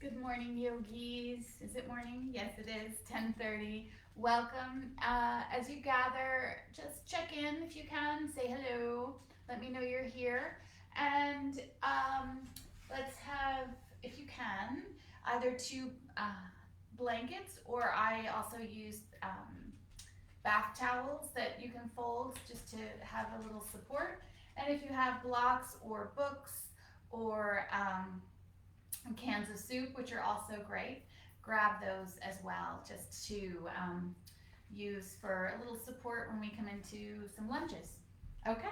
Good morning, yogis. Is it morning? Yes, it is. 10:30. Welcome. As you gather, just check in if you can. Say hello. Let me know you're here. And let's have, if you can, either two blankets, or I also use bath towels that you can fold just to have a little support. And if you have blocks or books or cans of soup, which are also great, grab those as well, just to use for a little support when we come into some lunges. Okay?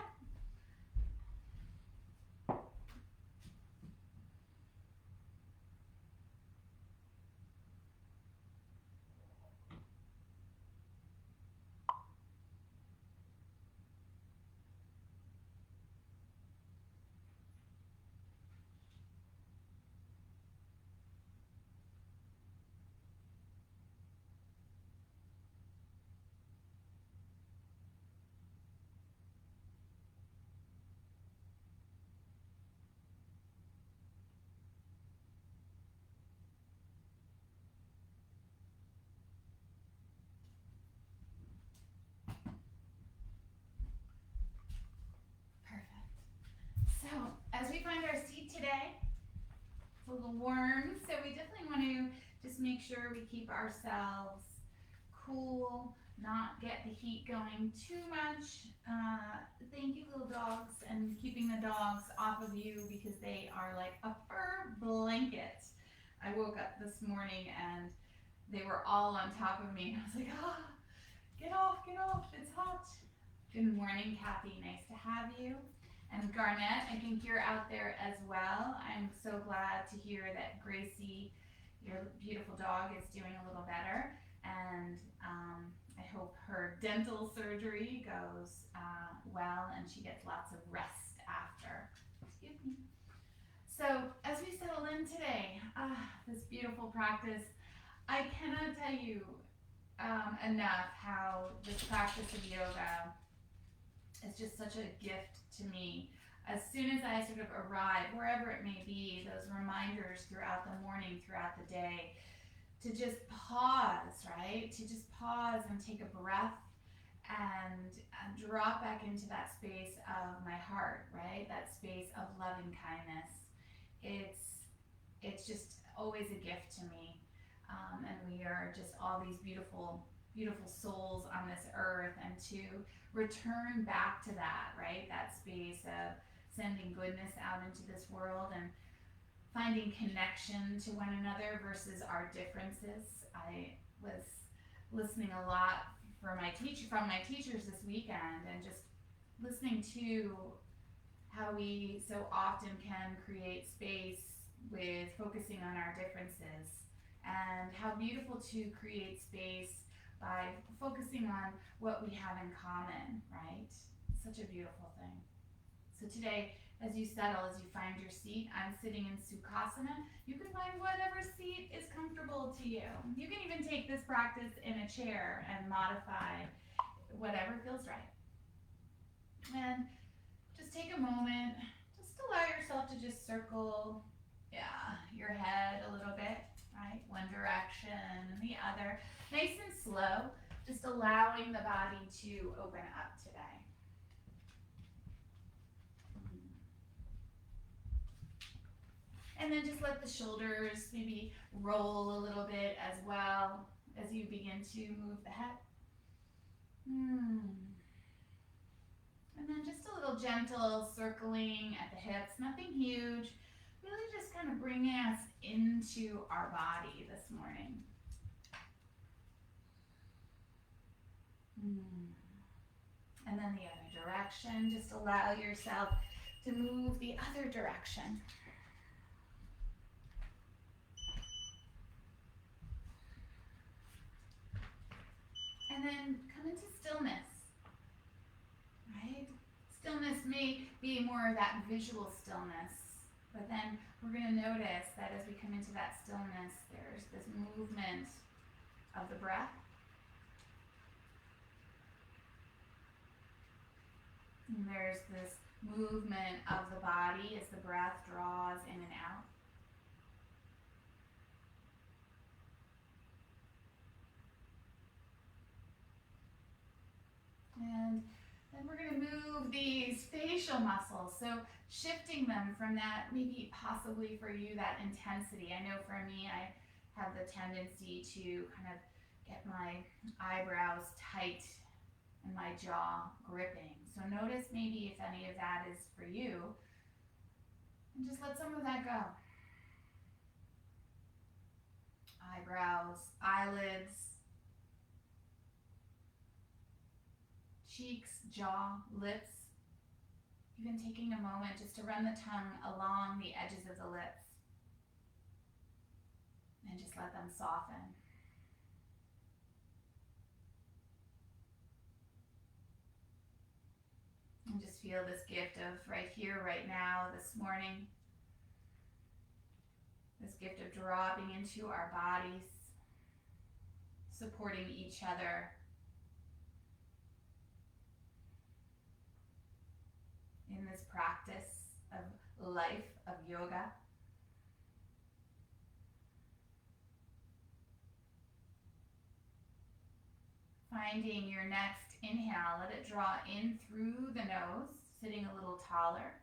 Perfect. So, as we find our seat today, it's a little warm, so we definitely want to just make sure we keep ourselves cool, not get the heat going too much. Thank you, little dogs, and keeping the dogs off of you because they are like a fur blanket. I woke up this morning and they were all on top of me. I was like, get off, it's hot. Good morning, Kathy. Nice to have you. And Garnett, I think you're out there as well. I'm so glad to hear that Gracie, your beautiful dog, is doing a little better. And I hope her dental surgery goes well and she gets lots of rest after. Excuse me. So, as we settle in today, this beautiful practice, I cannot tell you enough how this practice of yoga is just such a gift to me. As soon as I sort of arrive, wherever it may be, those reminders throughout the morning, throughout the day, to just pause, right? To just pause and take a breath and drop back into that space of my heart, right? That space of loving kindness. It's just always a gift to me. And we are just all these beautiful, beautiful souls on this earth, and to return back to that, right? That space of sending goodness out into this world and finding connection to one another versus our differences. I was listening a lot from my teachers this weekend, and just listening to how we so often can create space with focusing on our differences, and how beautiful to create space by focusing on what we have in common, right? Such a beautiful thing. So today, as you settle, as you find your seat, I'm sitting in Sukhasana. You can find whatever seat is comfortable to you. You can even take this practice in a chair and modify whatever feels right. And just take a moment, just allow yourself to just circle, your head a little bit, right? One direction and the other. Nice and slow, just allowing the body to open up today. And then just let the shoulders maybe roll a little bit as well as you begin to move the head. And then just a little gentle circling at the hips, nothing huge. Really just kind of bringing us into our body this morning. And then the other direction, just allow yourself to move the other direction. And then come into stillness, right? Stillness may be more of that visual stillness, but then we're going to notice that as we come into that stillness, there's this movement of the breath. And there's this movement of the body as the breath draws in and out. Then we're going to move these facial muscles. So shifting them from that, maybe possibly for you, that intensity. I know for me, I have the tendency to kind of get my eyebrows tight and my jaw gripping. So notice maybe if any of that is for you, and just let some of that go. Eyebrows, eyelids, cheeks, jaw, lips. Even taking a moment just to run the tongue along the edges of the lips. And just let them soften. And just feel this gift of right here, right now, this morning. This gift of dropping into our bodies, supporting each other. In this practice of life, of yoga. Finding your next inhale, let it draw in through the nose, sitting a little taller.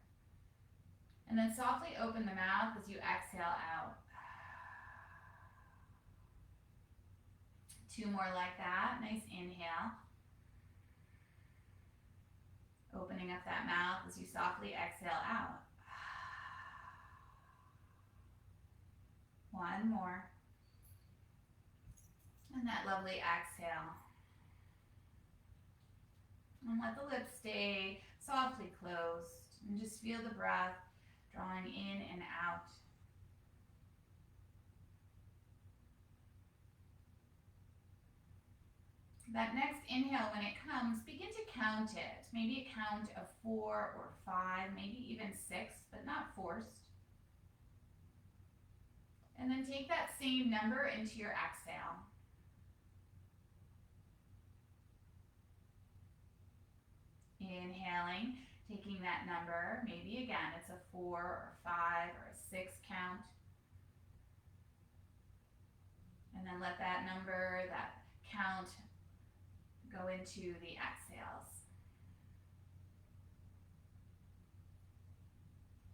And then softly open the mouth as you exhale out. 2 more like that. Nice inhale. Opening up that mouth as you softly exhale out. 1 more. And that lovely exhale. And let the lips stay softly closed. And just feel the breath drawing in and out. That next inhale, when it comes, begin to count it. Maybe a count of 4 or 5, maybe even 6, but not forced. And then take that same number into your exhale. Inhaling, taking that number, maybe again, it's a 4 or 5 or a 6 count. And then let that number, that count, go into the exhales.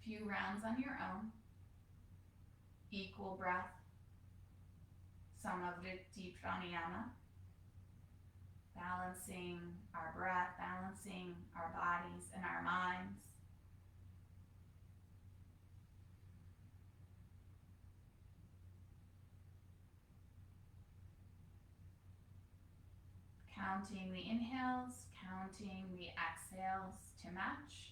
Few rounds on your own. Equal breath. Samavriti pranayama. Balancing our breath, balancing our bodies and our minds. Counting the inhales, counting the exhales to match.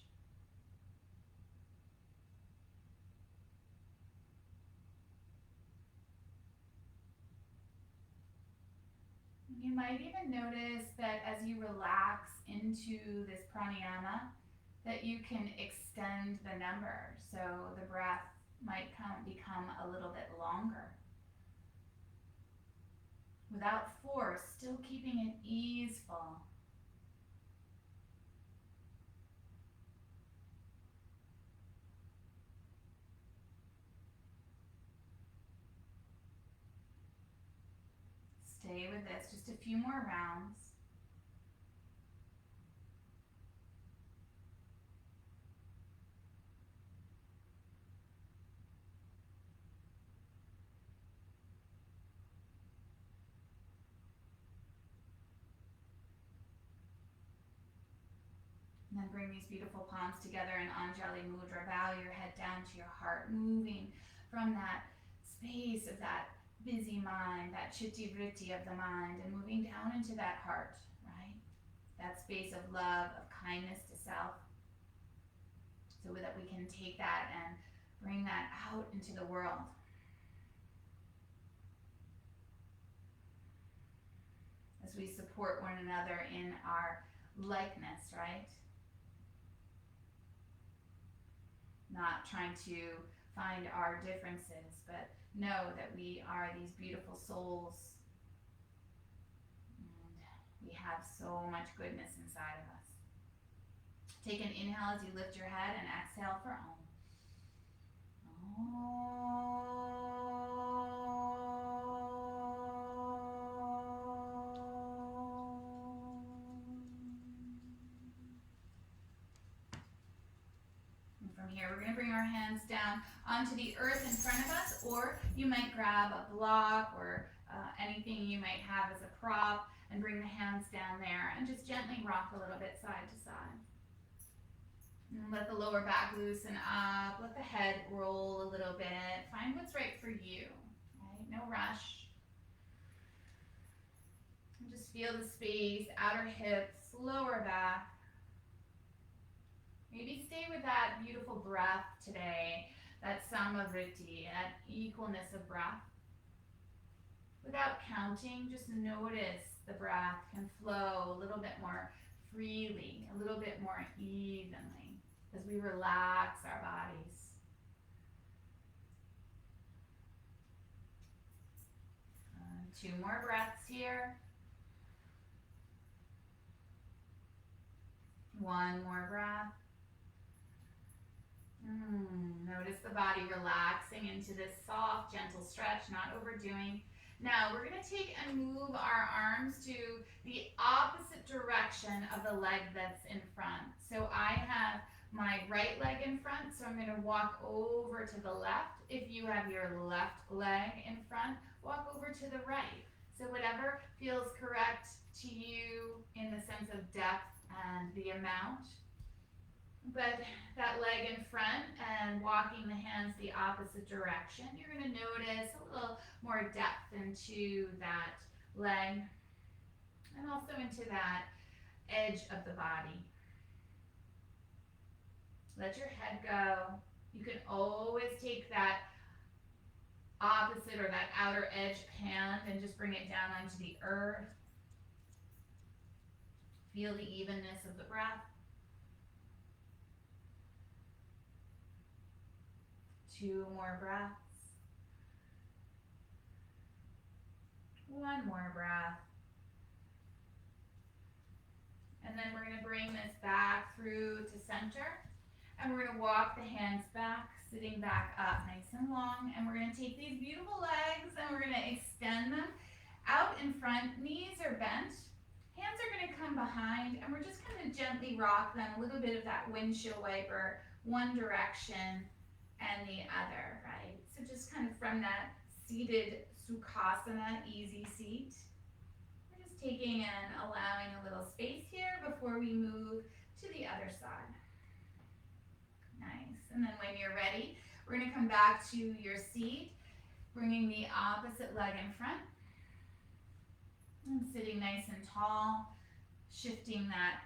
You might even notice that as you relax into this pranayama, that you can extend the number. So the breath might become a little bit longer. Without force, still keeping it easeful. Stay with this, just a few more rounds. And then bring these beautiful palms together in Anjali Mudra. Bow your head down to your heart, moving from that space of that busy mind, that chitti vritti of the mind, and moving down into that heart, right? That space of love, of kindness to self, so that we can take that and bring that out into the world. As we support one another in our likeness, right? Not trying to find our differences, but know that we are these beautiful souls and we have so much goodness inside of us. Take an inhale as you lift your head and exhale for Om. here. We're going to bring our hands down onto the earth in front of us, or you might grab a block or anything you might have as a prop and bring the hands down there and just gently rock a little bit side to side. And let the lower back loosen up, let the head roll a little bit. Find what's right for you, right? No rush. And just feel the space, outer hips, lower back. Maybe stay with that beautiful breath today, that samavriti, that equalness of breath. Without counting, just notice the breath can flow a little bit more freely, a little bit more evenly as we relax our bodies. Two more breaths here. One more breath. Notice the body relaxing into this soft, gentle stretch, not overdoing. Now we're going to take and move our arms to the opposite direction of the leg that's in front. So I have my right leg in front, so I'm going to walk over to the left. If you have your left leg in front, walk over to the right. So whatever feels correct to you in the sense of depth and the amount. But that leg in front and walking the hands the opposite direction, you're going to notice a little more depth into that leg and also into that edge of the body. Let your head go. You can always take that opposite or that outer edge hand and just bring it down onto the earth. Feel the evenness of the breath. Two more breaths. One more breath. And then we're going to bring this back through to center. And we're going to walk the hands back, sitting back up nice and long. And we're going to take these beautiful legs and we're going to extend them out in front. Knees are bent. Hands are going to come behind. And we're just going to gently rock them, a little bit of that windshield wiper, one direction and the other, right? So just kind of from that seated Sukhasana, easy seat. We're just taking and allowing a little space here before we move to the other side. Nice. And then when you're ready, we're going to come back to your seat, bringing the opposite leg in front. And sitting nice and tall, shifting that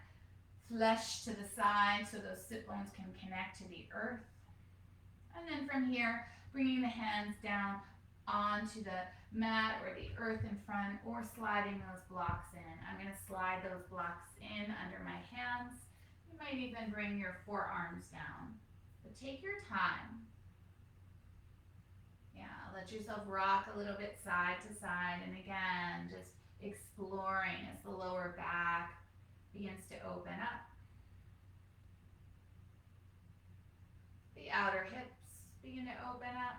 flesh to the side so those sit bones can connect to the earth. And then from here, bringing the hands down onto the mat or the earth in front, or sliding those blocks in. I'm going to slide those blocks in under my hands. You might even bring your forearms down, but take your time. Yeah, let yourself rock a little bit side to side, and again, just exploring as the lower back begins to open up. The outer hips begin to open up.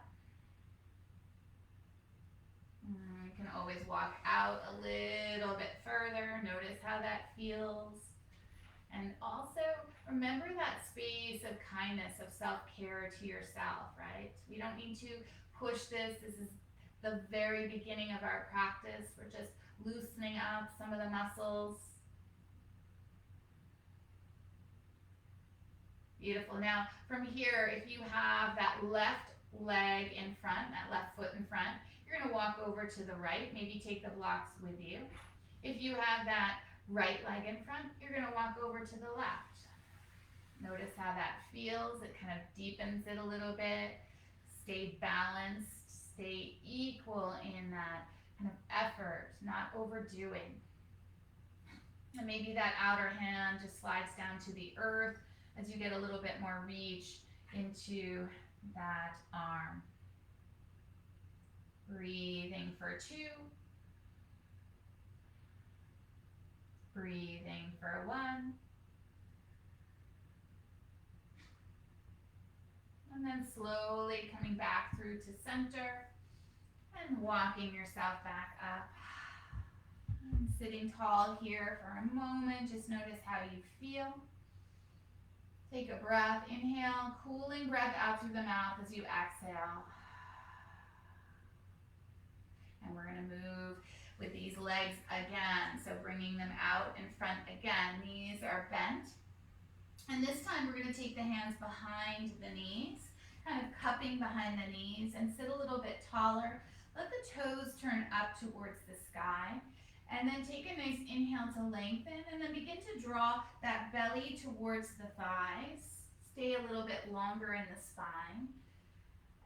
You can always walk out a little bit further. Notice how that feels. And also remember that space of kindness, of self-care to yourself, right? We don't need to push this. This is the very beginning of our practice. We're just loosening up some of the muscles. Beautiful. Now, from here, if you have that left leg in front, that left foot in front, you're going to walk over to the right. Maybe take the blocks with you. If you have that right leg in front, you're going to walk over to the left. Notice how that feels. It kind of deepens it a little bit. Stay balanced. Stay equal in that kind of effort, not overdoing. And maybe that outer hand just slides down to the earth as you get a little bit more reach into that arm. Breathing for 2. Breathing for 1. And then slowly coming back through to center and walking yourself back up. And sitting tall here for a moment. Just notice how you feel. Take a breath, inhale, cooling breath out through the mouth as you exhale. And we're gonna move with these legs again. So bringing them out in front again. Knees are bent. And this time we're gonna take the hands behind the knees, kind of cupping behind the knees, and sit a little bit taller. Let the toes turn up towards the sky. And then take a nice inhale to lengthen, and then begin to draw that belly towards the thighs. Stay a little bit longer in the spine.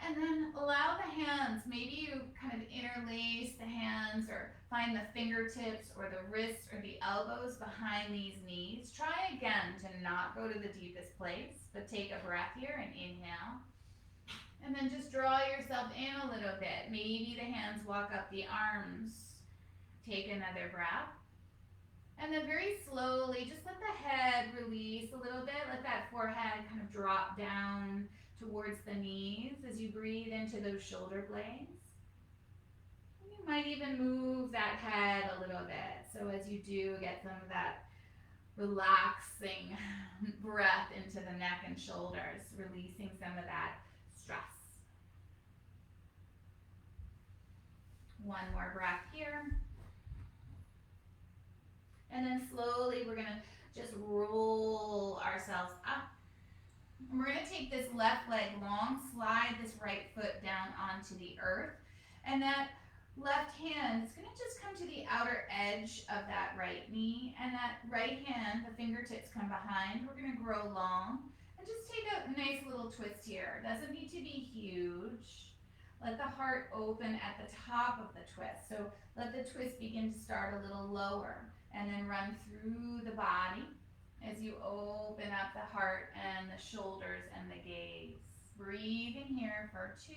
And then allow the hands, maybe you kind of interlace the hands or find the fingertips or the wrists or the elbows behind these knees. Try again to not go to the deepest place, but take a breath here and inhale. And then just draw yourself in a little bit. Maybe the hands walk up the arms. Take another breath. And then very slowly, just let the head release a little bit. Let that forehead kind of drop down towards the knees as you breathe into those shoulder blades. And you might even move that head a little bit. So as you do, get some of that relaxing breath into the neck and shoulders, releasing some of that stress. One more breath here. And then slowly we're gonna just roll ourselves up. And we're gonna take this left leg long, slide this right foot down onto the earth. And that left hand is gonna just come to the outer edge of that right knee. And that right hand, the fingertips come behind. We're gonna grow long. And just take a nice little twist here. It doesn't need to be huge. Let the heart open at the top of the twist. So let the twist begin to start a little lower. And then run through the body as you open up the heart and the shoulders and the gaze. Breathing here for 2.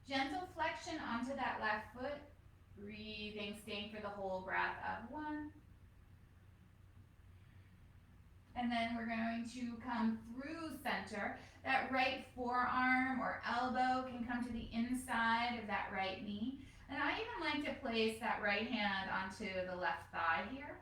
Gentle flexion onto that left foot. Breathing, staying for the whole breath of 1. And then we're going to come through center. That right forearm or elbow can come to the inside of that right knee. And I even like to place that right hand onto the left thigh here.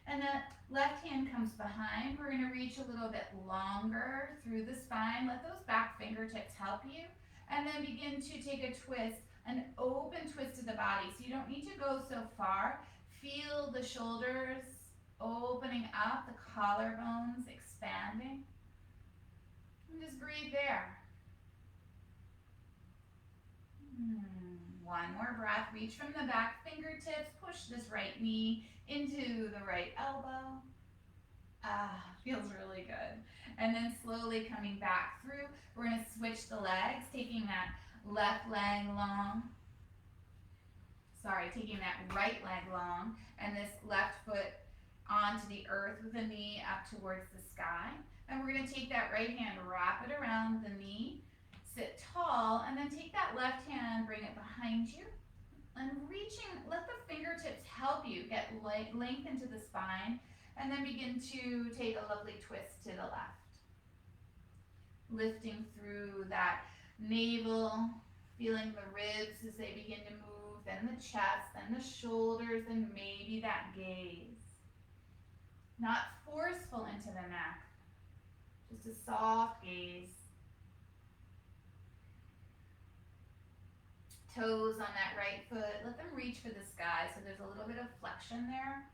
And the left hand comes behind. We're gonna reach a little bit longer through the spine. Let those back fingertips help you. And then begin to take a twist, an open twist to the body. So you don't need to go so far. Feel the shoulders opening up, the collarbones expanding. And just breathe there. One more breath, reach from the back fingertips, push this right knee into the right elbow. Feels really good. And then slowly coming back through, we're gonna switch the legs, taking that left leg long. Taking that right leg long, and this left foot onto the earth with the knee up towards the sky. And we're gonna take that right hand, wrap it around the knee, sit tall, and then take that left hand, bring it behind you, and reaching, let the fingertips help you get length into the spine, and then begin to take a lovely twist to the left. Lifting through that navel, feeling the ribs as they begin to move, then the chest, then the shoulders, and maybe that gaze. Not forceful into the neck, just a soft gaze. Toes on that right foot, let them reach for the sky, so there's a little bit of flexion there.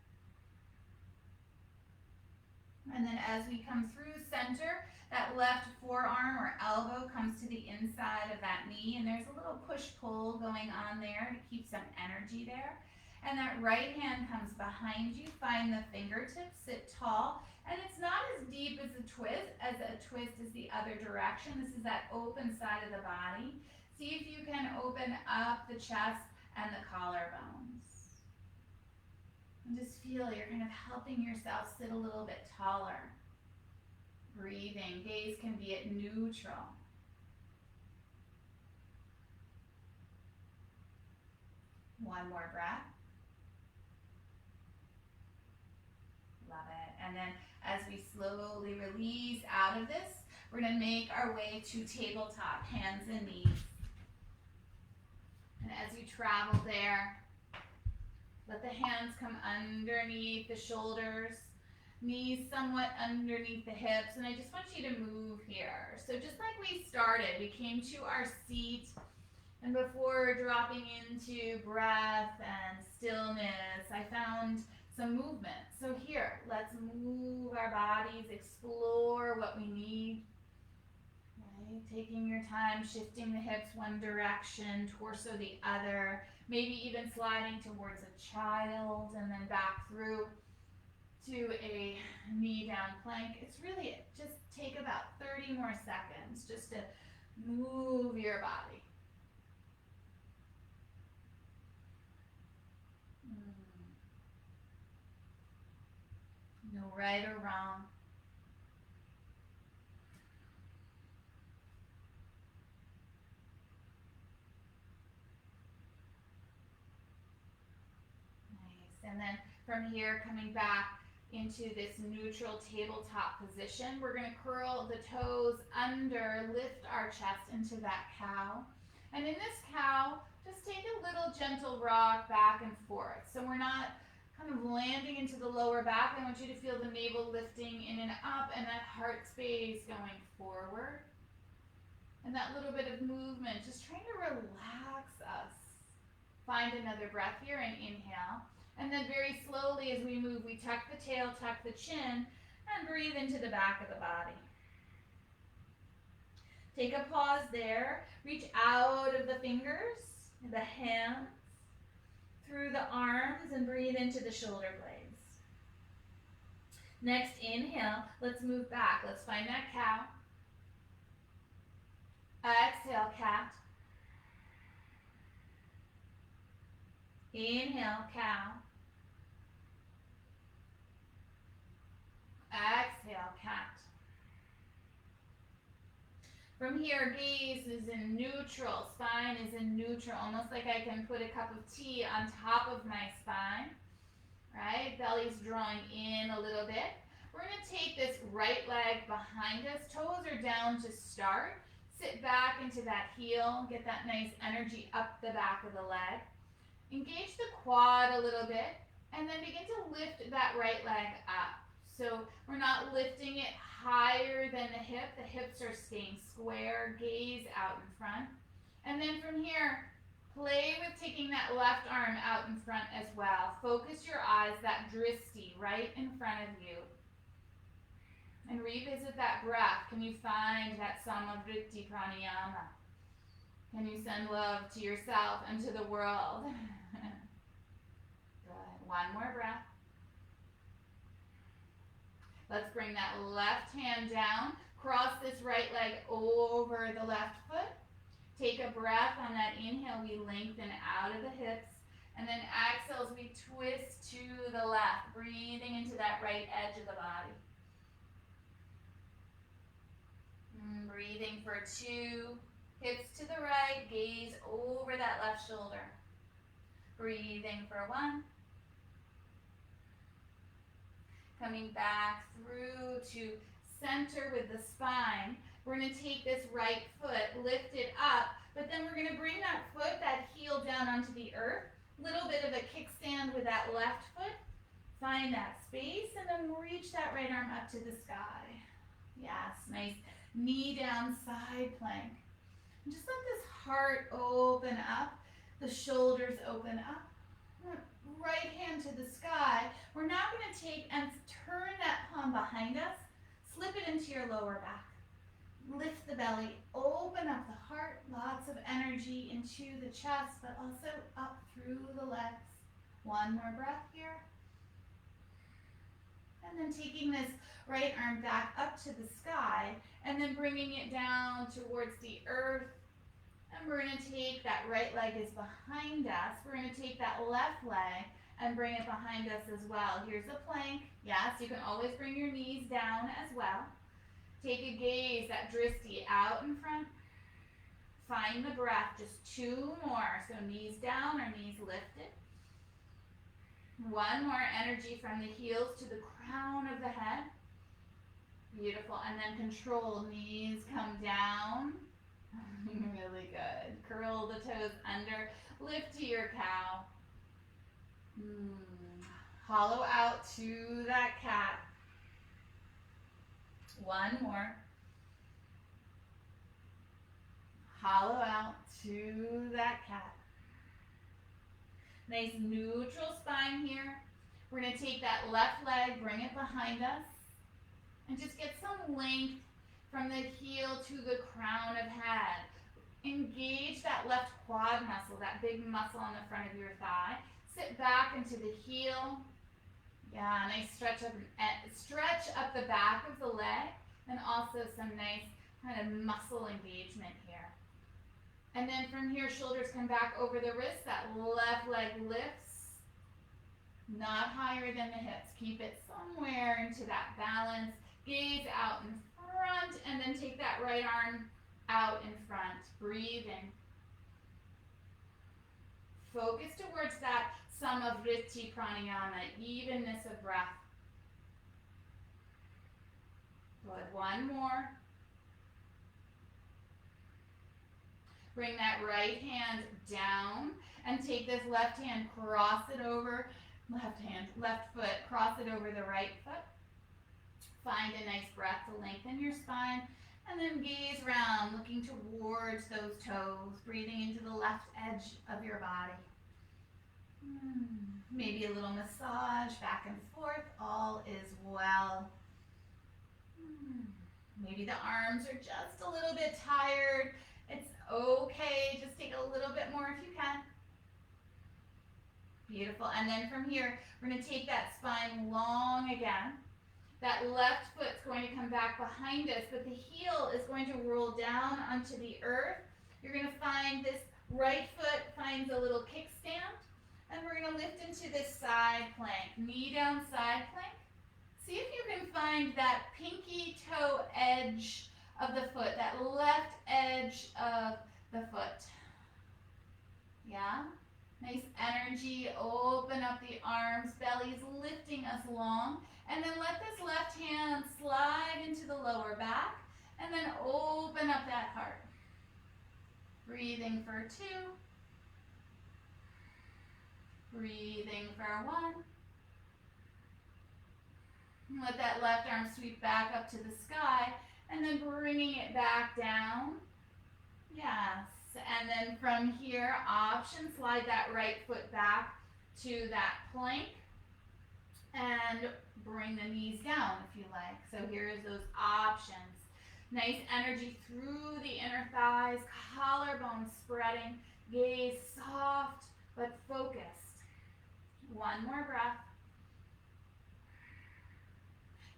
And then as we come through center, that left forearm or elbow comes to the inside of that knee, and there's a little push-pull going on there to keep some energy there. And that right hand comes behind you, find the fingertips, sit tall, and it's not as deep as a twist as the other direction. This is that open side of the body. See if you can open up the chest and the collarbones. And just feel you're kind of helping yourself sit a little bit taller. Breathing, gaze can be at neutral. One more breath. Love it. And then as we slowly release out of this, we're going to make our way to tabletop, hands and knees. And as you travel there, let the hands come underneath the shoulders. Knees somewhat underneath the hips, and I just want you to move here. So just like we started, we came to our seat, and before dropping into breath and stillness, I found some movement. So here, let's move our bodies, explore what we need. Right? Taking your time, shifting the hips one direction, torso the other, maybe even sliding towards a child and then back through to a knee down plank. It's really just take about 30 more seconds just to move your body. No right or wrong. Nice. And then from here, coming back into this neutral tabletop position, we're going to curl the toes under, lift our chest into that cow. And in this cow, just take a little gentle rock back and forth. So we're not kind of landing into the lower back. I want you to feel the navel lifting in and up and that heart space going forward. And that little bit of movement, just trying to relax us. Find another breath here and inhale. And then very slowly as we move, we tuck the tail, tuck the chin, and breathe into the back of the body. Take a pause there. Reach out of the fingers, the hands, through the arms, and breathe into the shoulder blades. Next, inhale. Let's move back. Let's find that cow. Exhale, cat. Inhale, cow. Exhale, cat. From here, gaze is in neutral, spine is in neutral, almost like I can put a cup of tea on top of my spine, right? Belly's drawing in a little bit. We're gonna take this right leg behind us, toes are down to start. Sit back into that heel, get that nice energy up the back of the leg. Engage the quad a little bit, and then begin to lift that right leg up. So we're not lifting it higher than the hips are staying square, gaze out in front. And then from here, play with taking that left arm out in front as well. Focus your eyes, that drishti right in front of you. And revisit that breath. Can you find that Samavritti Pranayama? Can you send love to yourself and to the world? Good. One more breath. Let's bring that left hand down. Cross this right leg over the left foot. Take a breath on that inhale. We lengthen out of the hips. And then exhale as we twist to the left, breathing into that right edge of the body. Breathing for 2. Hips to the right, gaze over that left shoulder. Breathing for 1. Coming back through to center with the spine. We're going to take this right foot, lift it up, but then we're going to bring that foot, that heel down onto the earth. Little bit of a kickstand with that left foot. Find that space and then reach that right arm up to the sky. Yes, nice knee down side plank. And just let this heart open up, the shoulders open up. Right hand to the sky. We're now going to take and turn that palm behind us, slip it into your lower back. Lift the belly, open up the heart, lots of energy into the chest, but also up through the legs. One more breath here. And then taking this right arm back up to the sky, and then bringing it down towards the earth. And we're going to take that right leg is behind us. We're going to take that left leg and bring it behind us as well. Here's a plank. Yes, you can always bring your knees down as well. Take a gaze, that drishti out in front. Find the breath, just 2 more. So knees down or knees lifted. 1 more, energy from the heels to the crown of the head. Beautiful, and then control, knees come down. Really good. Curl the toes under, lift to your cow. Hollow out to that cat. One more. Hollow out to that cat. Nice neutral spine here. We're going to take that left leg, bring it behind us, and just get some length from the heel to the crown of head. Engage that left quad muscle, that big muscle on the front of your thigh. Sit back into the heel. Yeah, nice stretch up the back of the leg, and also some nice kind of muscle engagement here. And then from here, shoulders come back over the wrist. That left leg lifts, not higher than the hips. Keep it somewhere into that balance. Gaze out in front, and then take that right arm out in front. Breathing. Focus towards that Samavritti Pranayama, evenness of breath. Good. One more. Bring that right hand down and take this left hand, cross it over, left foot, cross it over the right foot. Find a nice breath to lengthen your spine, and then gaze around, looking towards those toes, breathing into the left edge of your body. Maybe a little massage back and forth, all is well. Maybe the arms are just a little bit tired. It's okay, just take a little bit more if you can. Beautiful, and then from here, we're going to take that spine long again. That left foot's going to come back behind us, but the heel is going to roll down onto the earth. You're going to find this right foot finds a little kickstand, and we're going to lift into this side plank, knee down side plank. See if you can find that pinky toe edge of the foot, that left edge of the foot. Yeah? Nice energy, open up the arms, belly's lifting us long, and then let this left hand slide into the lower back, and then open up that heart. Breathing for 2. Breathing for 1. Let that left arm sweep back up to the sky, and then bringing it back down. Yes. And then from here, option, slide that right foot back to that plank, and bring the knees down if you like. So here's those options. Nice energy through the inner thighs, collarbone spreading, gaze soft but focused. One more breath.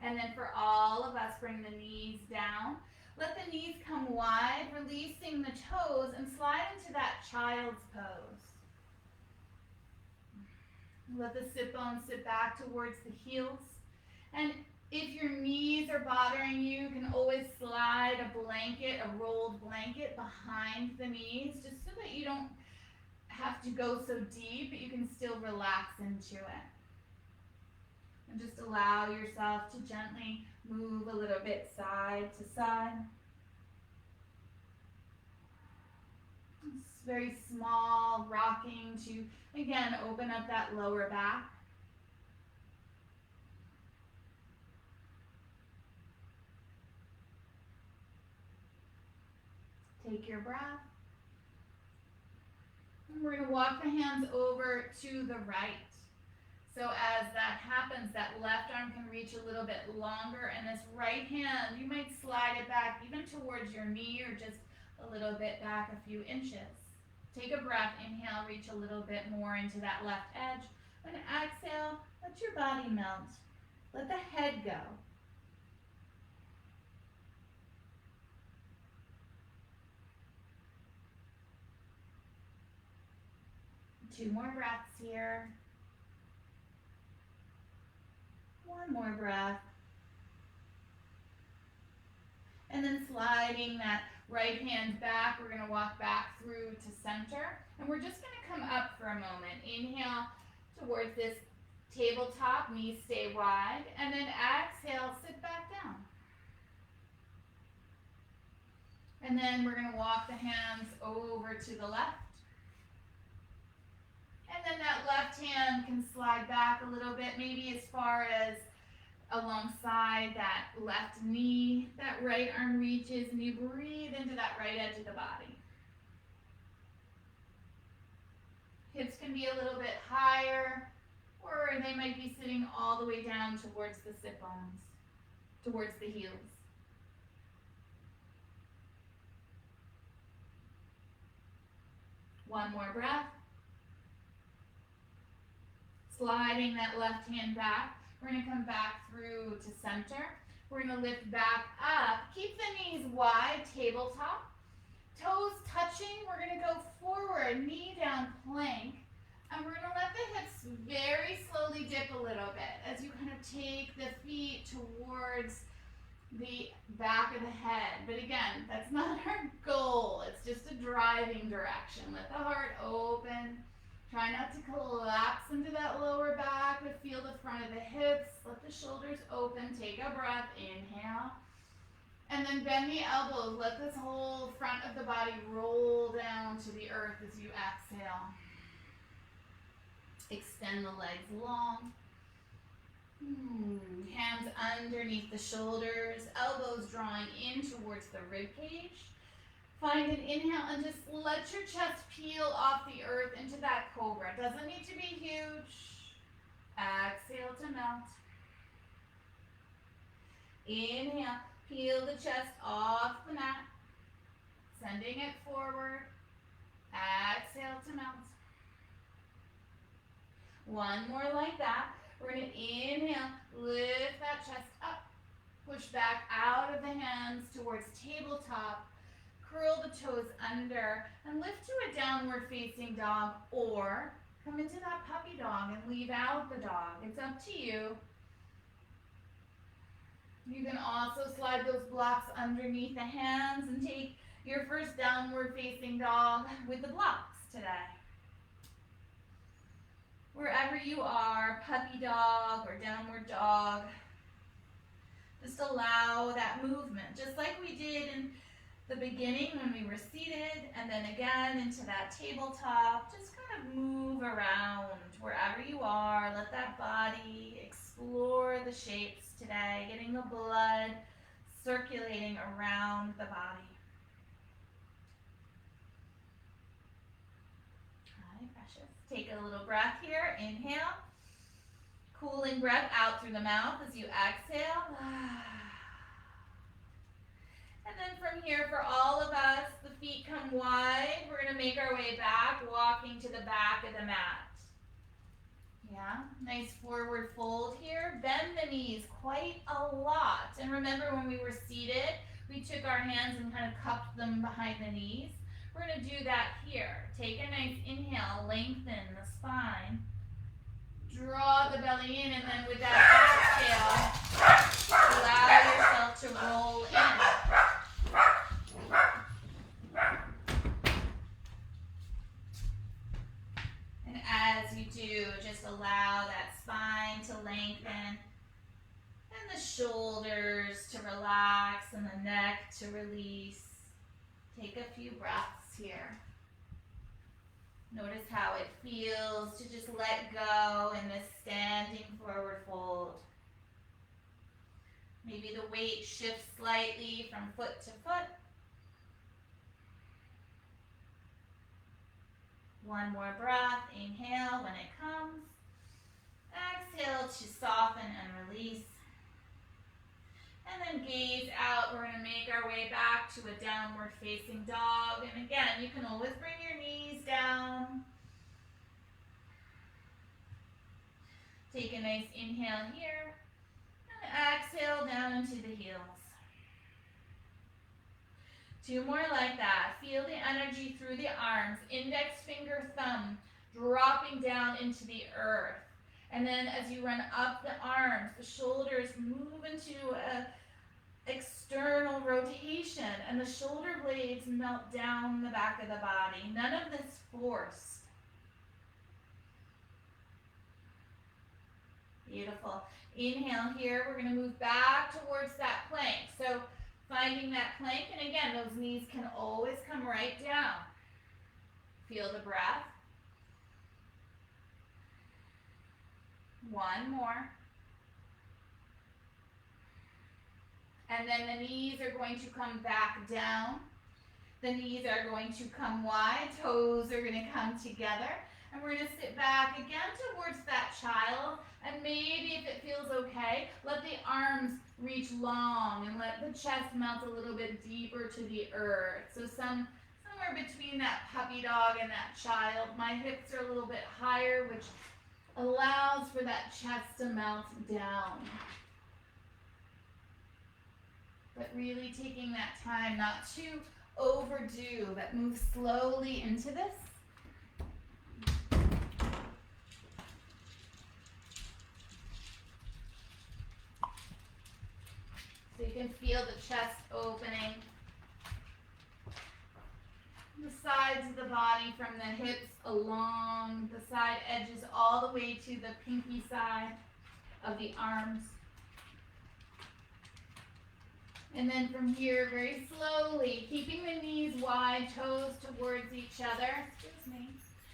And then for all of us, bring the knees down. Let the knees come wide, releasing the toes, and slide into that child's pose. Let the sit bones sit back towards the heels. And if your knees are bothering you, you can always slide a blanket, a rolled blanket behind the knees, just so that you don't have to go so deep, but you can still relax into it. And just allow yourself to gently move a little bit side to side. It's very small, rocking to, again, open up that lower back. Take your breath. And we're going to walk the hands over to the right. So as that happens, that left arm can reach a little bit longer, and this right hand, you might slide it back even towards your knee or just a little bit back a few inches. Take a breath, inhale, reach a little bit more into that left edge. And exhale, let your body melt. Let the head go. Two more breaths here. One more breath. And then sliding that right hand back, we're going to walk back through to center. And we're just going to come up for a moment. Inhale towards this tabletop, knees stay wide. And then exhale, sit back down. And then we're going to walk the hands over to the left. And then that left hand can slide back a little bit, maybe as far as alongside that left knee. That right arm reaches and you breathe into that right edge of the body. Hips can be a little bit higher, or they might be sitting all the way down towards the sit bones, towards the heels. One more breath. Sliding that left hand back. We're going to come back through to center. We're going to lift back up. Keep the knees wide, tabletop. Toes touching. We're going to go forward, knee down, plank. And we're going to let the hips very slowly dip a little bit as you kind of take the feet towards the back of the head. But again, that's not our goal. It's just a driving direction. Let the heart open. Try not to collapse into that lower back, but feel the front of the hips. Let the shoulders open. Take a breath. Inhale. And then bend the elbows. Let this whole front of the body roll down to the earth as you exhale. Extend the legs long. Hands underneath the shoulders, elbows drawing in towards the rib cage. Find an inhale and just let your chest peel off the earth into that cobra. Doesn't need to be huge. Exhale to melt. Inhale, peel the chest off the mat, sending it forward. Exhale to melt. One more like that. We're going to inhale, lift that chest up, push back out of the hands towards tabletop, curl the toes under, and lift to a downward facing dog, or come into that puppy dog and leave out the dog. It's up to you. You can also slide those blocks underneath the hands and take your first downward facing dog with the blocks today. Wherever you are, puppy dog or downward dog, just allow that movement, just like we did in the beginning when we were seated, and then again into that tabletop. Just kind of move around wherever you are. Let that body explore the shapes today, getting the blood circulating around the body. Take a little breath here. Inhale. Cooling breath out through the mouth as you exhale. And then from here, for all of us, the feet come wide. We're going to make our way back, walking to the back of the mat. Yeah, nice forward fold here. Bend the knees quite a lot. And remember when we were seated, we took our hands and kind of cupped them behind the knees. We're going to do that here. Take a nice inhale, lengthen the spine. Draw the belly in, and then with that exhale, allow yourself to roll in. And as you do, just allow that spine to lengthen, and the shoulders to relax, and the neck to release. Take a few breaths here. Notice how it feels to just let go in this standing forward fold. Maybe the weight shifts slightly from foot to foot. One more breath. Inhale when it comes. Exhale to soften and release. And then gaze out. We're going to make our way back to a downward facing dog. And again, you can always bring your knees down. Take a nice inhale here. And exhale down into the heels. Two more like that. Feel the energy through the arms. Index finger, thumb, dropping down into the earth. And then as you run up the arms, the shoulders move into a external rotation, and the shoulder blades melt down the back of the body. None of this forced. Beautiful. Inhale here. We're going to move back towards that plank. So finding that plank, and again, those knees can always come right down. Feel the breath. One more. And then the knees are going to come back down. The knees are going to come wide. Toes are going to come together. And we're going to sit back again towards that child. And maybe if it feels okay, let the arms reach long and let the chest melt a little bit deeper to the earth. So somewhere between that puppy dog and that child, my hips are a little bit higher, which allows for that chest to melt down. But really taking that time not to overdo, but move slowly into this. So you can feel the chest opening. The sides of the body from the hips along the side edges all the way to the pinky side of the arms. And then from here, very slowly, keeping the knees wide, toes towards each other. Excuse me.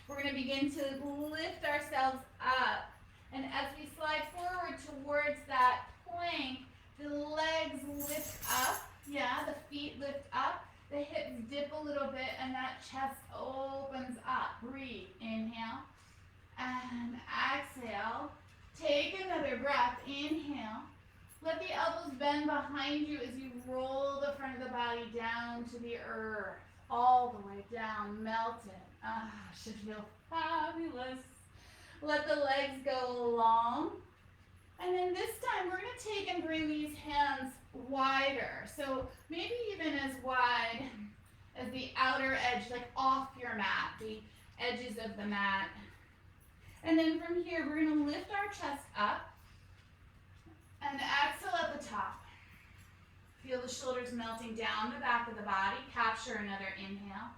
We're going to begin to lift ourselves up. And as we slide forward towards that plank, the legs lift up. Yeah, the feet lift up. The hips dip a little bit, and that chest opens up. Breathe. Inhale. And exhale. Take another breath. Inhale. Let the elbows bend behind you as you roll the front of the body down to the earth. All the way down. Melt it. Should feel fabulous. Let the legs go long. And then this time we're going to take and bring these hands wider. So maybe even as wide as the outer edge, like off your mat, the edges of the mat. And then from here, we're going to lift our chest up and exhale at the top. Feel the shoulders melting down the back of the body. Capture another inhale.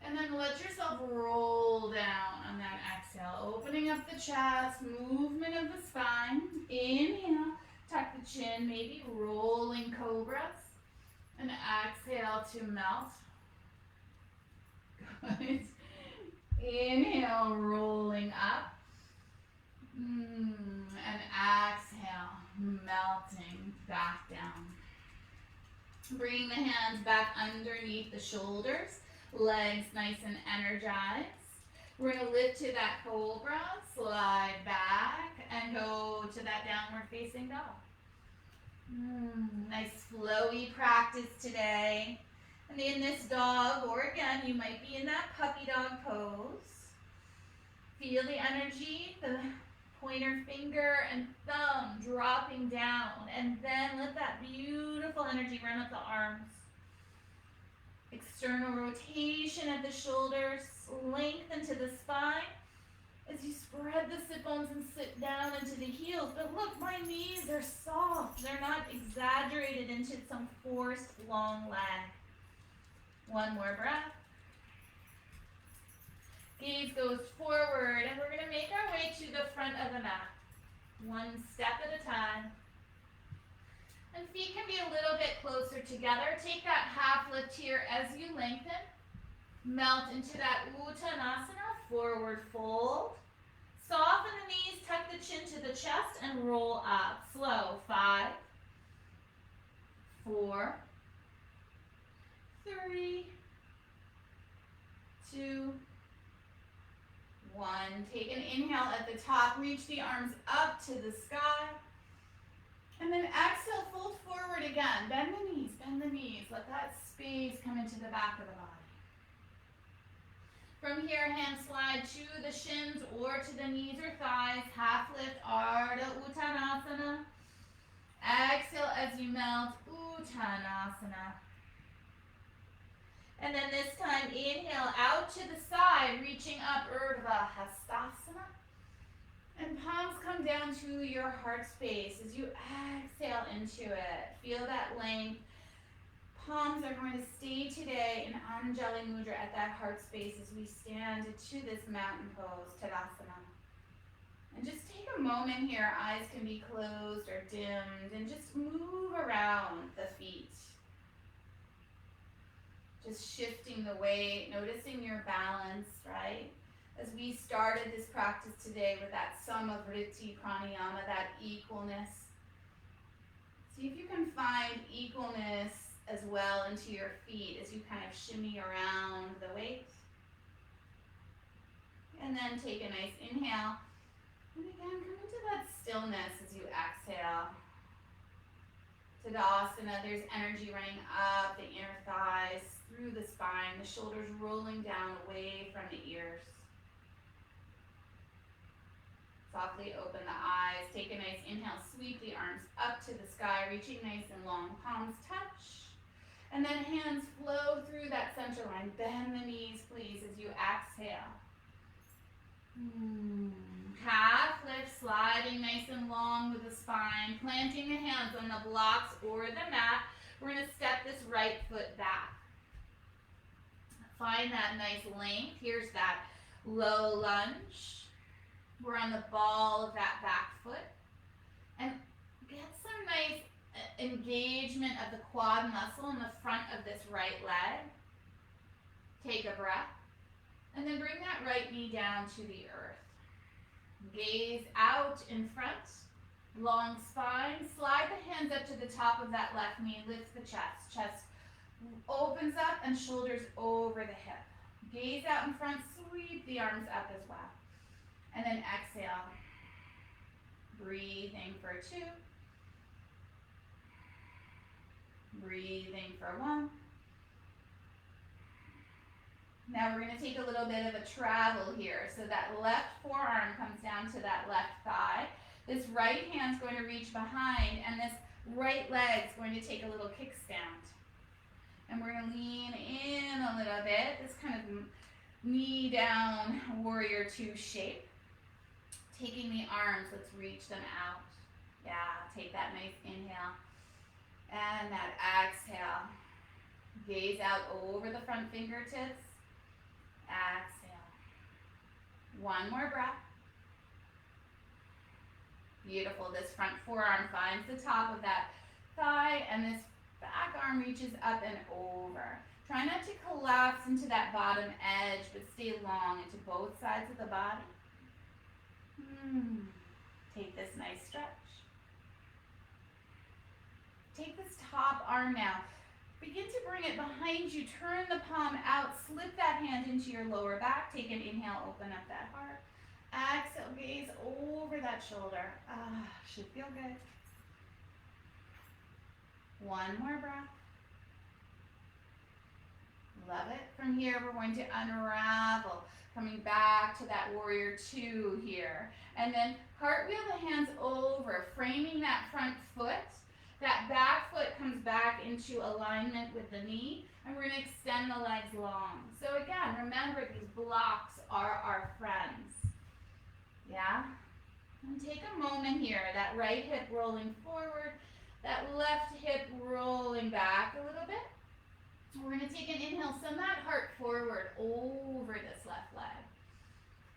And then let yourself roll down on that exhale. Opening up the chest, movement of the spine. Inhale, tuck the chin, maybe rolling cobras. And exhale to melt. Good. Inhale, rolling up. And exhale, melting back down. Bring the hands back underneath the shoulders. Legs nice and energized. We're going to lift to that cobra, slide back, and go to that downward facing dog. Nice flowy practice today. And in this dog, or again, you might be in that puppy dog pose. Feel the energy, the pointer finger and thumb dropping down. And then let that beautiful energy run up the arms. External rotation of the shoulders, lengthen to the spine as you spread the sit bones and sit down into the heels. But look, my knees are soft. They're not exaggerated into some forced long leg. One more breath. Gaze goes forward, and we're going to make our way to the front of the mat. One step at a time. And feet can be a little bit closer together. Take that half lift here as you lengthen. Melt into that Uttanasana, forward fold. Soften the knees, tuck the chin to the chest, and roll up. Slow. 5, 4, 3, 2, 1. Take an inhale at the top. Reach the arms up to the sky. And then exhale, fold forward again. Bend the knees, bend the knees. Let that space come into the back of the body. From here, hands slide to the shins or to the knees or thighs. Half lift, Ardha Uttanasana. Exhale as you melt, Uttanasana. And then this time, inhale out to the side, reaching up, Urdhva Hastasana. And palms come down to your heart space as you exhale into it. Feel that length. Palms are going to stay today in Anjali Mudra at that heart space as we stand to this mountain pose, Tadasana. And just take a moment here. Eyes can be closed or dimmed. And just move around the feet. Just shifting the weight, noticing your balance, right? As we started this practice today with that Samavriti Pranayama, that equalness. See if you can find equalness as well into your feet as you kind of shimmy around the weight. And then take a nice inhale. And again, come into that stillness as you exhale. Tadasana, there's energy running up the inner thighs, through the spine, the shoulders rolling down away from the ears. Softly open the eyes, take a nice inhale, sweep the arms up to the sky, reaching nice and long, palms touch. And then hands flow through that center line. Bend the knees, please, as you exhale. Calf lift, sliding nice and long with the spine, planting the hands on the blocks or the mat. We're going to step this right foot back. Find that nice length. Here's that low lunge. We're on the ball of that back foot. And get some nice engagement of the quad muscle in the front of this right leg. Take a breath. And then bring that right knee down to the earth. Gaze out in front, long spine. Slide the hands up to the top of that left knee. Lift the chest. Chest opens up and shoulders over the hip. Gaze out in front. Sweep the arms up as well. And then exhale. Breathing for 2. Breathing for 1. Now we're going to take a little bit of a travel here. So that left forearm comes down to that left thigh. This right hand's going to reach behind, and this right leg's going to take a little kickstand. And we're going to lean in a little bit, this kind of knee down warrior 2 shape. Taking the arms, let's reach them out. Yeah, take that nice inhale. And that exhale. Gaze out over the front fingertips. Exhale. One more breath. Beautiful. This front forearm finds the top of that thigh, and this back arm reaches up and over. Try not to collapse into that bottom edge, but stay long into both sides of the body. Take this nice stretch. Take this top arm now. Begin to bring it behind you. Turn the palm out. Slip that hand into your lower back. Take an inhale. Open up that heart. Exhale. Gaze over that shoulder. Should feel good. One more breath. Love it. From here, we're going to unravel. Coming back to that warrior 2 here. And then cartwheel the hands over, framing that front foot. That back foot comes back into alignment with the knee, and we're going to extend the legs long. So again, remember, these blocks are our friends. Yeah? And take a moment here, that right hip rolling forward, that left hip rolling back a little bit. We're going to take an inhale, send that heart forward over this left leg.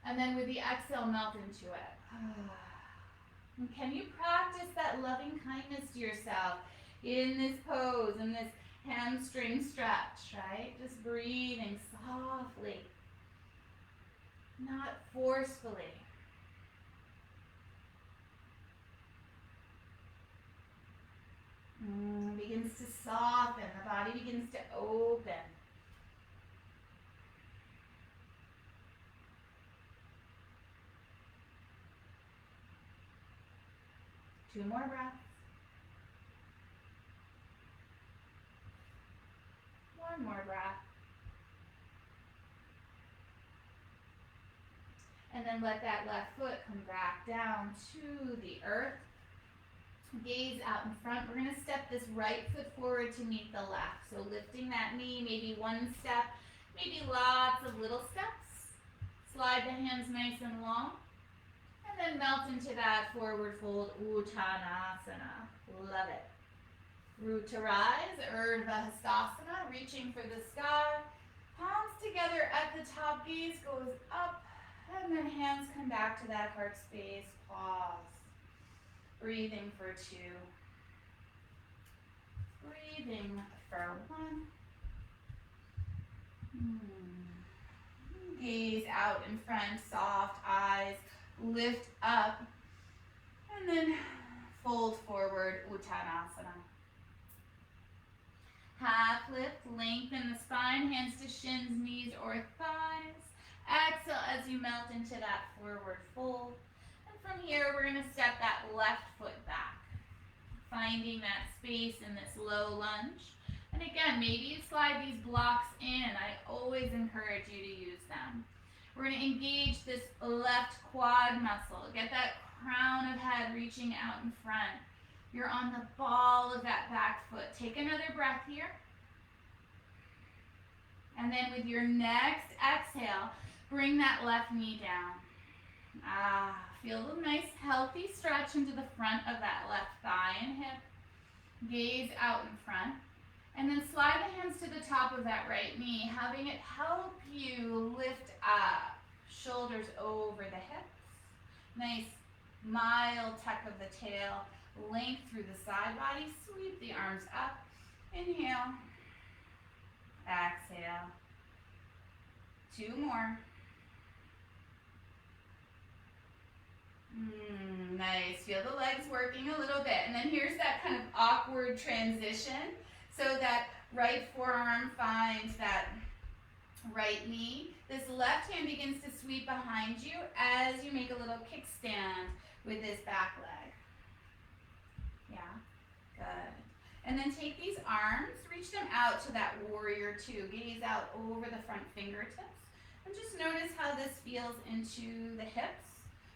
And then with the exhale, melt into it. And can you practice that loving kindness to yourself in this pose, in this hamstring stretch, right? Just breathing softly, not forcefully. Begins to soften, the body begins to open. Two more breaths. One more breath. And then let that left foot come back down to the earth. Gaze out in front. We're going to step this right foot forward to meet the left. So lifting that knee, maybe one step, maybe lots of little steps. Slide the hands nice and long. And then melt into that forward fold, Uttanasana. Love it. Root to rise, Urdhva Hastasana, reaching for the sky. Palms together at the top, gaze goes up, and then hands come back to that heart space. Pause. Breathing for 2. Breathing for 1. Gaze out in front, soft eyes, lift up, and then fold forward, Uttanasana. Half lift, lengthen the spine, hands to shins, knees, or thighs. Exhale as you melt into that forward fold. And from here, we're going to step that left foot back, finding that space in this low lunge. And again, maybe you slide these blocks in. I always encourage you to use them. We're going to engage this left quad muscle. Get that crown of head reaching out in front. You're on the ball of that back foot. Take another breath here. And then with your next exhale, bring that left knee down. Feel a nice healthy stretch into the front of that left thigh and hip. Gaze out in front. And then slide the hands to the top of that right knee, having it help you lift up. Shoulders over the hips. Nice mild tuck of the tail. Length through the side body. Sweep the arms up. Inhale. Exhale. 2 more. Nice. Feel the legs working a little bit. And then here's that kind of awkward transition. So that right forearm finds that right knee. This left hand begins to sweep behind you as you make a little kickstand with this back leg. Yeah, good. And then take these arms, reach them out to that warrior two. Gaze out over the front fingertips. And just notice how this feels into the hips.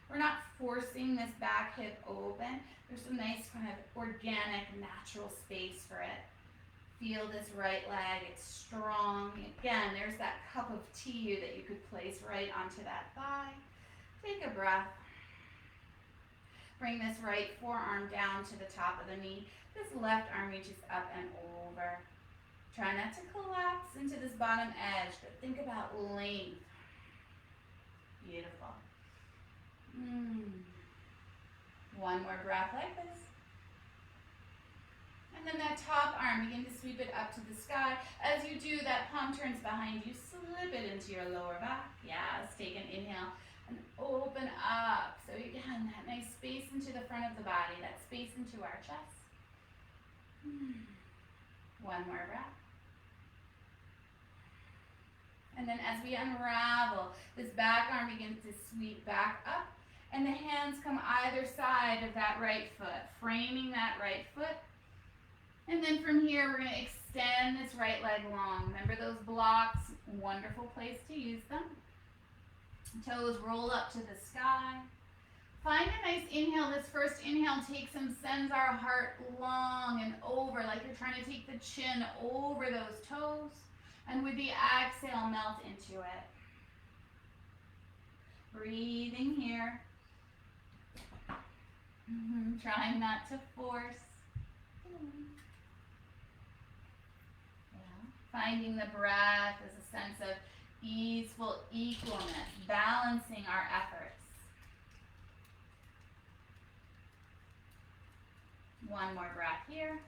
We're not forcing this back hip open. There's some nice kind of organic, natural space for it. Feel this right leg, it's strong. Again, there's that cup of tea that you could place right onto that thigh. Take a breath. Bring this right forearm down to the top of the knee. This left arm reaches up and over. Try not to collapse into this bottom edge, but think about length. Beautiful. One more breath like this. And then that top arm, begin to sweep it up to the sky. As you do, that palm turns behind you. Slip it into your lower back. Yes, take an inhale and open up. So again, that nice space into the front of the body, that space into our chest. One more breath. And then as we unravel, this back arm begins to sweep back up. And the hands come either side of that right foot, framing that right foot. And then from here, we're going to extend this right leg long. Remember those blocks? Wonderful place to use them. Toes roll up to the sky. Find a nice inhale. This first inhale takes and sends our heart long and over, like you're trying to take the chin over those toes. And with the exhale, melt into it. Breathing here. Trying not to force. Finding the breath as a sense of easeful equalness, balancing our efforts. One more breath here.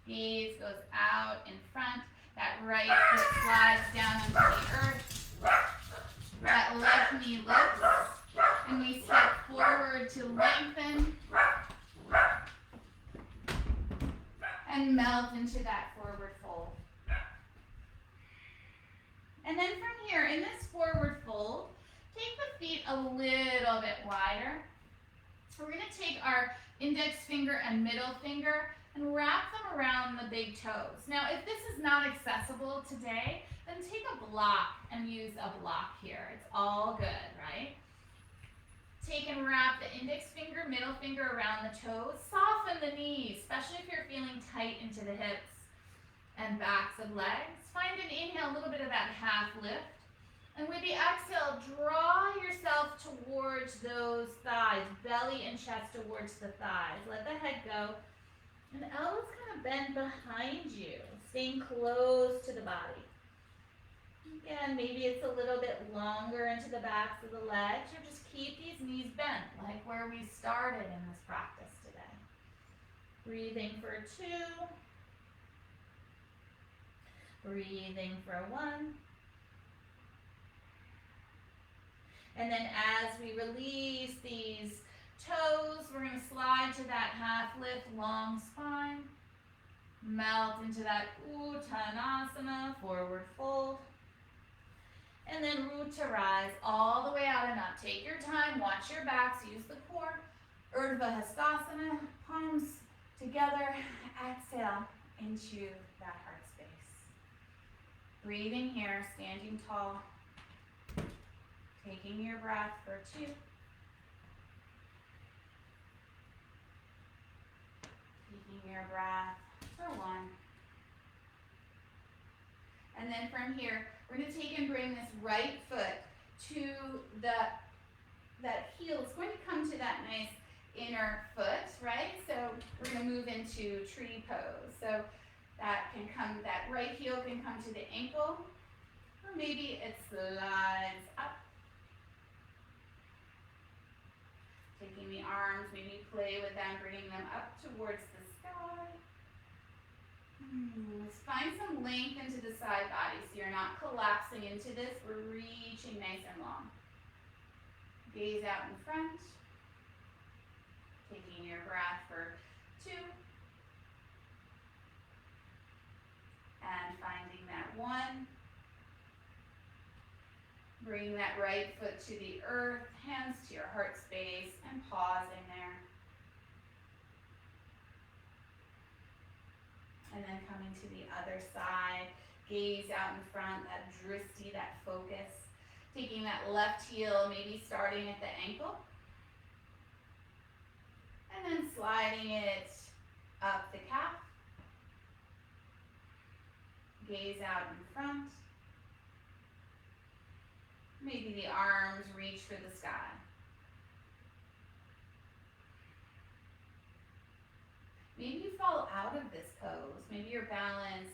Gaze goes out in front. That right foot slides down onto the earth. That left knee lifts. And we step forward to lengthen. And melt into that forward fold. And then from here, in this forward fold, take the feet a little bit wider. We're going to take our index finger and middle finger and wrap them around the big toes. Now, if this is not accessible today, then take a block and use a block here. It's all good, right? Take and wrap the index finger, middle finger around the toes. Soften the knees, especially if you're feeling tight into the hips and backs of legs. Find an inhale, a little bit of that half lift. And with the exhale, draw yourself towards those thighs, belly and chest towards the thighs. Let the head go. And the elbows kind of bend behind you, staying close to the body. Again, maybe it's a little bit longer into the backs of the legs, or just keep these knees bent, like where we started in this practice today. Breathing for 2. Breathing for 1. And then as we release these toes, we're going to slide to that half lift, long spine. Melt into that Uttanasana, forward fold. And then root to rise all the way out and up. Take your time, watch your backs, use the core. Urdhva Hastasana, palms together. Exhale into that heart space. Breathing here, standing tall. Taking your breath for 2. Taking your breath for 1. And then from here, we're going to take and bring this right foot to that heel. It's going to come to that nice inner foot, right? So we're going to move into tree pose. So that right heel can come to the ankle, or maybe it slides up. Taking the arms, maybe play with them, bringing them up towards the sky. Let's find some length into the side body so you're not collapsing into this. We're reaching nice and long. Gaze out in front. Taking your breath for 2. And finding that 1. Bring that right foot to the earth, hands to your heart space, and pausing there. And then coming to the other side, gaze out in front, that drishti, that focus. Taking that left heel, maybe starting at the ankle. And then sliding it up the calf. Gaze out in front. Maybe the arms reach for the sky. Maybe you fall out of this pose. Maybe your balance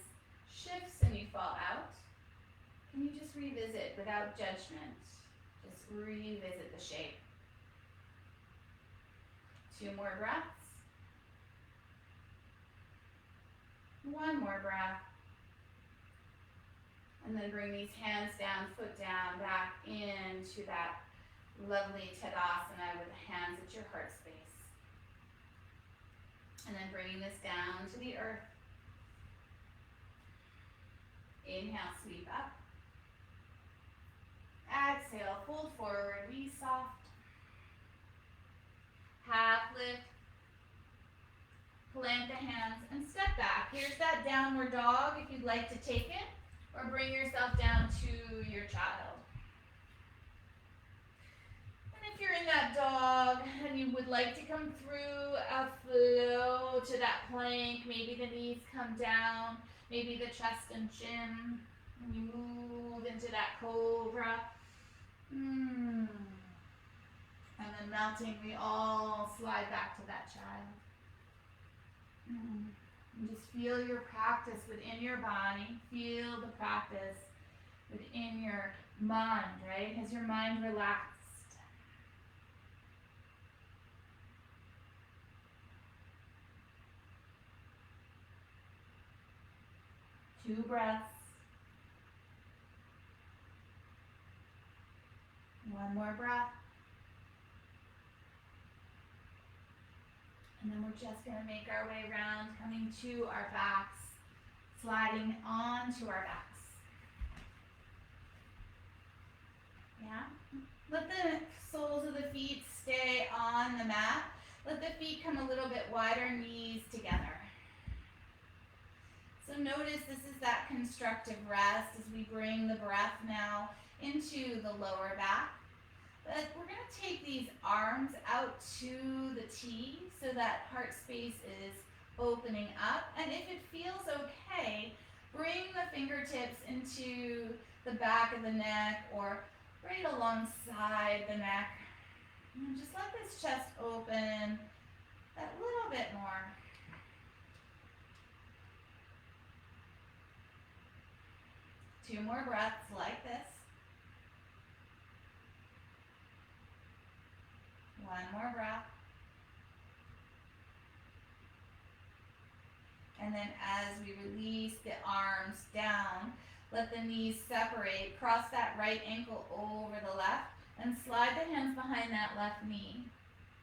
shifts and you fall out. Can you just revisit without judgment? Just revisit the shape. 2 more breaths. 1 more breath. And then bring these hands down, foot down, back into that lovely Tadasana with the hands at your heart space. And then bringing this down to the earth. Inhale, sweep up. Exhale, fold forward, be soft. Half lift. Plant the hands and step back. Here's that downward dog if you'd like to take it. Or bring yourself down to your child. And if you're in that dog and you would like to come through a flow to that plank, maybe the knees come down, maybe the chest and chin, and you move into that cobra. And then melting, we all slide back to that child. And just feel your practice within your body. Feel the practice within your mind, right? Has your mind relaxed? Two breaths. 1 more breath. And then we're just going to make our way around, coming to our backs, sliding onto our backs. Yeah? Let the soles of the feet stay on the mat. Let the feet come a little bit wider, knees together. So notice this is that constructive rest as we bring the breath now into the lower back. But we're going to take these arms out to the T so that heart space is opening up. And if it feels okay, bring the fingertips into the back of the neck or right alongside the neck. And just let this chest open a little bit more. Two more breaths like this. 1 more breath. And then as we release the arms down, let the knees separate. Cross that right ankle over the left and slide the hands behind that left knee.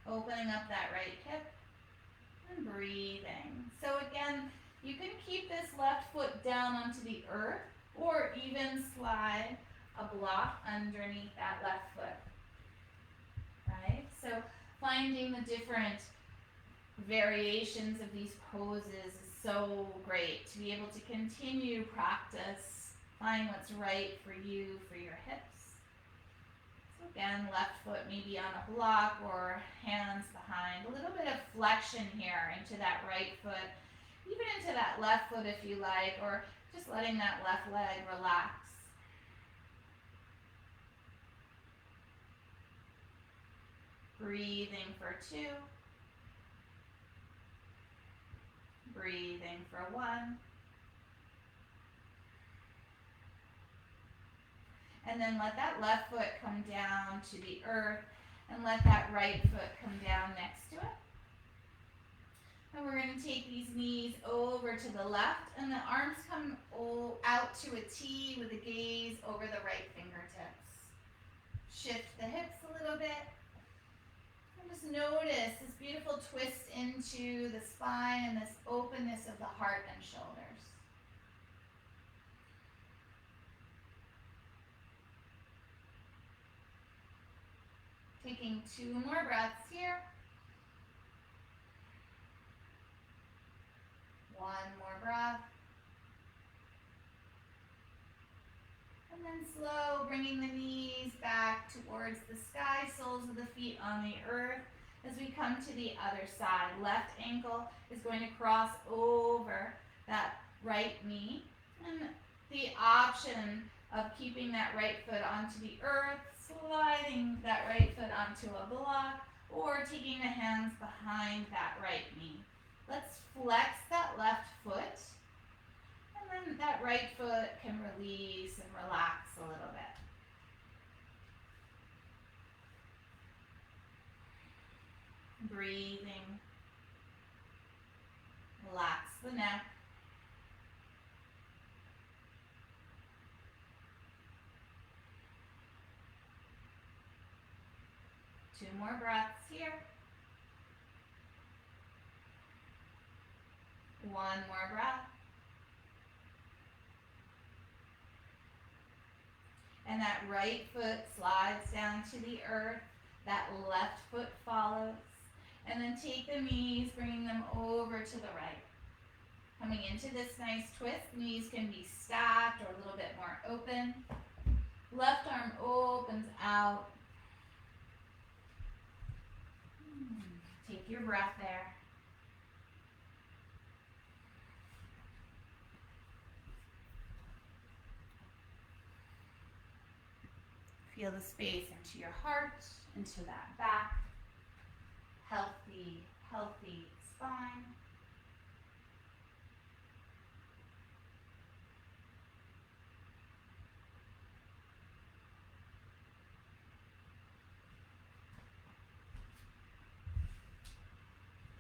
Opening up that right hip. and breathing. So again, you can keep this left foot down onto the earth or even slide a block underneath that left foot, right? So finding the different variations of these poses is so great to be able to continue practice, find what's right for you, for your hips. So again, left foot maybe on a block or hands behind. A little bit of flexion here into that right foot, even into that left foot if you like, or just letting that left leg relax. Breathing for 2. Breathing for 1. And then let that left foot come down to the earth and let that right foot come down next to it. And we're going to take these knees over to the left and the arms come out to a T with a gaze over the right fingertips. Shift the hips a little bit. And just notice this beautiful twist into the spine and this openness of the heart and shoulders. Taking 2 more breaths here. 1 more breath. And then slow, bringing the knees back towards the sky, soles of the feet on the earth. As we come to the other side, left ankle is going to cross over that right knee. And the option of keeping that right foot onto the earth, sliding that right foot onto a block, or taking the hands behind that right knee. Let's flex that left foot, and then that right foot can release and relax a little bit. Breathing. Relax the neck. Two more breaths here. 1 more breath. And that right foot slides down to the earth. That left foot follows. And then take the knees, bringing them over to the right. Coming into this nice twist, knees can be stacked or a little bit more open. Left arm opens out. Take your breath there. Feel the space into your heart, into that back. Healthy spine.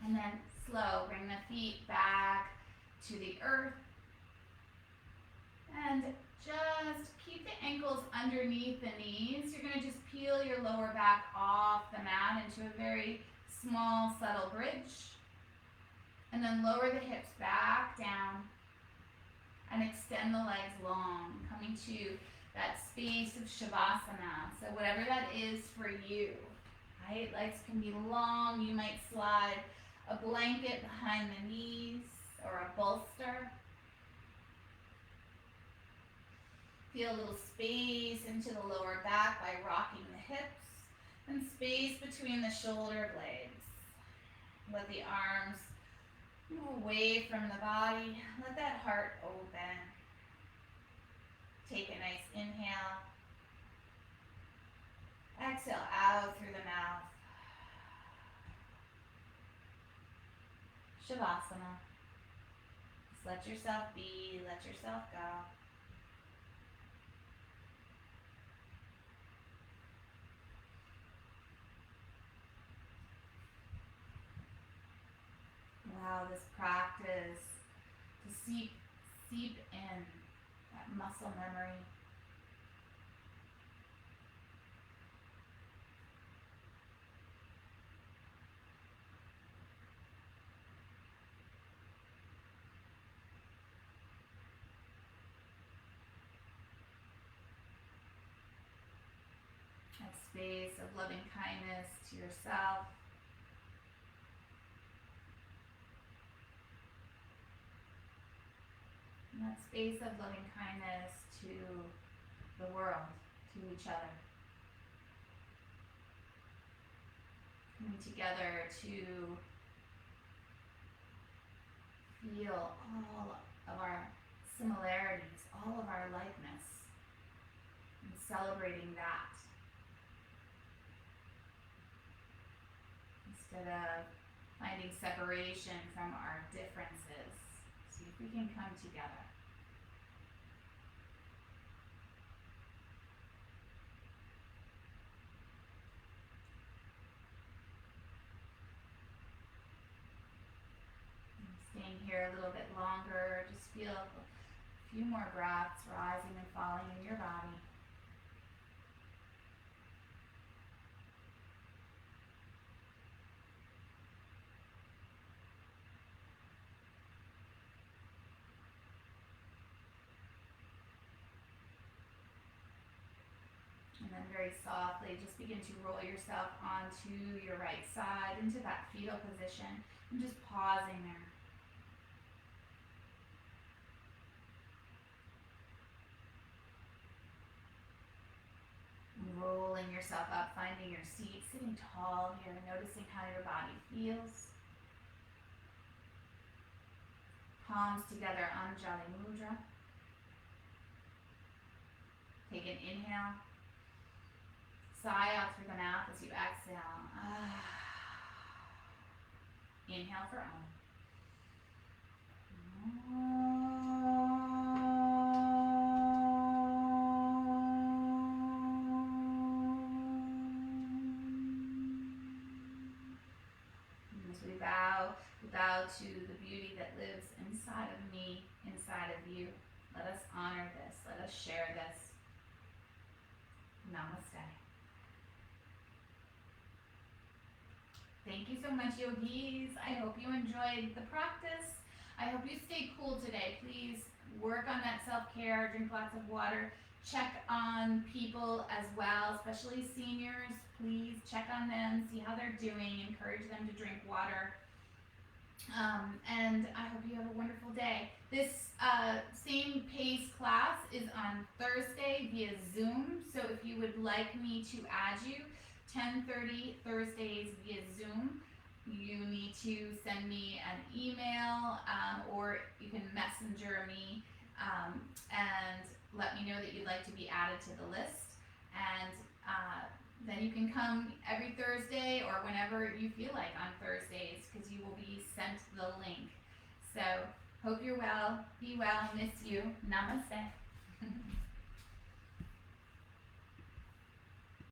And then slow, bring the feet back to the earth. And just keep the ankles underneath the knees. You're going to just peel your lower back off the mat into a very small, subtle bridge. And then lower the hips back down and extend the legs long, coming to that space of Shavasana. So whatever that is for you, right? Legs can be long. You might slide a blanket behind the knees or a bolster. Feel a little space into the lower back by rocking the hips and space between the shoulder blades. Let the arms move away from the body. Let that heart open. Take a nice inhale. Exhale out through the mouth. Shavasana. Just let yourself be, let yourself go. Allow this practice to seep in that muscle memory. space of loving kindness to yourself. And that space of loving kindness to the world, to each other. Coming together to feel all of our similarities, all of our likeness, and celebrating that. Instead of finding separation from our differences, see if we can come together. Staying here a little bit longer, just feel a few more breaths rising and falling in your body. And then very softly, just begin to roll yourself onto your right side, into that fetal position, and just pausing there. Rolling yourself up, finding your seat, sitting tall here, noticing how your body feels. Palms together, Anjali Mudra. Take an inhale. Sigh out through the mouth as you exhale. Inhale for Om. As we bow to the beauty that lives inside of me, inside of you. Let us honor this. Let us share this. Namaste. Thank you so much, yogis. I hope you enjoyed the practice. I hope you stay cool today. Please work on that self-care, drink lots of water, check on people as well, especially seniors. Please check on them, see how they're doing, encourage them to drink water. And I hope you have a wonderful day. This same pace class is on Thursday via Zoom. So if you would like me to add you, 10:30 Thursdays via Zoom. You need to send me an email or you can messenger me and let me know that you'd like to be added to the list. And then you can come every Thursday or whenever you feel like on Thursdays because you will be sent the link. So hope you're well, be well, miss you. Namaste.